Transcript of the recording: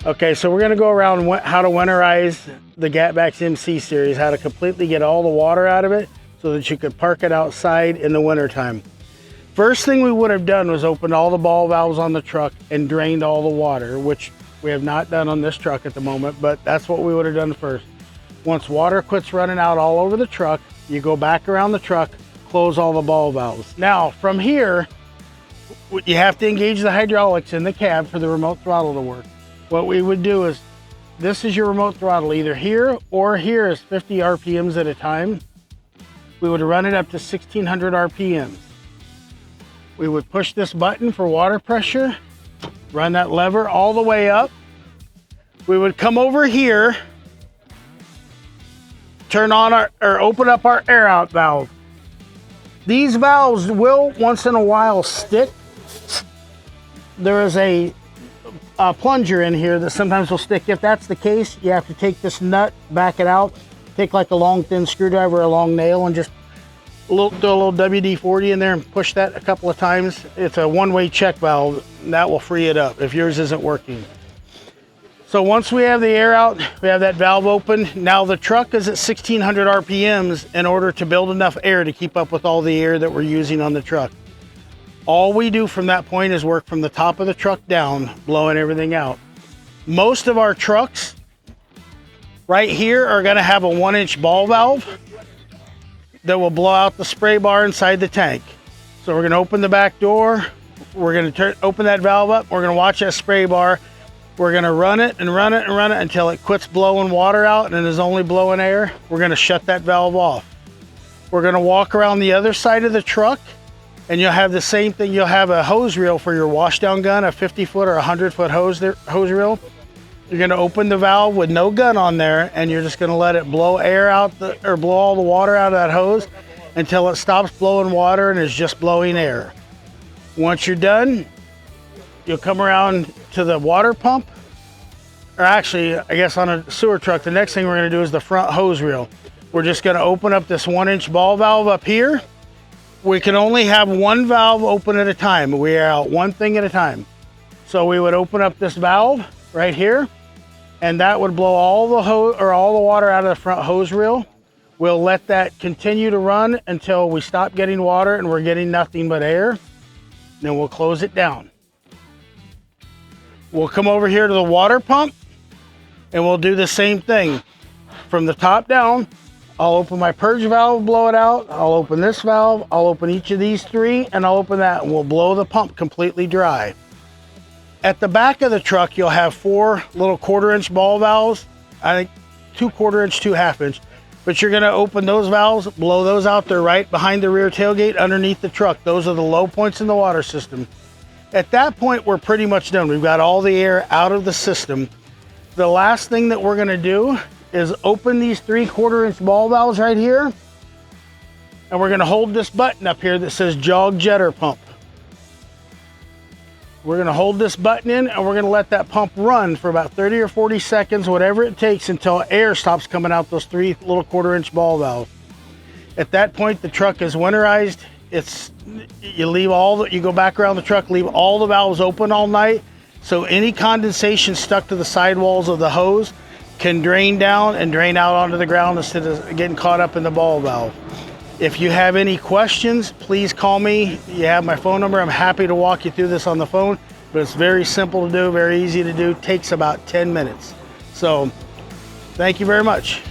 Okay, so we're gonna go around how to winterize the GapVax MC series, how to completely get all the water out of it so that you could park it outside in the wintertime. First thing we would have done was opened all the ball valves on the truck and drained all the water, which we have not done on this truck at the moment, but that's what we would have done first. Once water quits running out all over the truck, you go back around the truck, close all the ball valves. Now, from here, you have to engage the hydraulics in the cab for the remote throttle to work. What we would do is, this is your remote throttle, either here or here is 50 RPMs at a time. We would run it up to 1600 RPMs. We would push this button for water pressure, run that lever all the way up. We would come over here, turn on or open up our air out valve. These valves will once in a while stick. There is a plunger in here that sometimes will stick. If that's the case, you have to take this nut, back it out, take like a long thin screwdriver or a long nail and just do a little WD-40 in there and push that a couple of times. It's a one-way check valve, and that will free it up if yours isn't working. So once we have the air out, we have that valve open. Now the truck is at 1600 RPMs in order to build enough air to keep up with all the air that we're using on the truck. All we do from that point is work from the top of the truck down, blowing everything out. Most of our trucks right here are gonna have a 1-inch ball valve that will blow out the spray bar inside the tank. So we're gonna open the back door, we're gonna open that valve up, we're gonna watch that spray bar, we're gonna run it and run it and run it until it quits blowing water out and is only blowing air. We're gonna shut that valve off. We're gonna walk around the other side of the truck, and you'll have the same thing. You'll have a hose reel for your washdown gun, a 50-foot or 100-foot hose reel. You're gonna open the valve with no gun on there, and you're just gonna let it blow air out, or blow all the water out of that hose until it stops blowing water and is just blowing air. Once you're done, you'll come around to the water pump, or actually, I guess on a sewer truck, the next thing we're gonna do is the front hose reel. We're just gonna open up this 1-inch ball valve up here. We can only have one valve open at a time. We are out one thing at a time. So we would open up this valve right here, and that would blow all the all the water out of the front hose reel. We'll let that continue to run until we stop getting water and we're getting nothing but air. Then we'll close it down. We'll come over here to the water pump and we'll do the same thing. From the top down, I'll open my purge valve, blow it out. I'll open this valve, I'll open each of these three, and I'll open that, and we'll blow the pump completely dry. At the back of the truck, you'll have 4 little 1/4-inch ball valves. I think 2 1/4-inch, 2 1/2-inch. But you're gonna open those valves, blow those out there right behind the rear tailgate underneath the truck. Those are the low points in the water system. At that point, we're pretty much done. We've got all the air out of the system. The last thing that we're gonna do is open these 3 1/4-inch ball valves right here, and we're gonna hold this button up here that says jog jetter pump. We're gonna hold this button in and we're gonna let that pump run for about 30 or 40 seconds, whatever it takes, until air stops coming out those 3 little 1/4-inch ball valves. At that point, the truck is winterized. You go back around the truck, leave all the valves open all night, so any condensation stuck to the sidewalls of the hose can drain down and drain out onto the ground instead of getting caught up in the ball valve. If you have any questions, please call me. You have my phone number. I'm happy to walk you through this on the phone, but it's very simple to do, very easy to do, takes about 10 minutes. So thank you very much.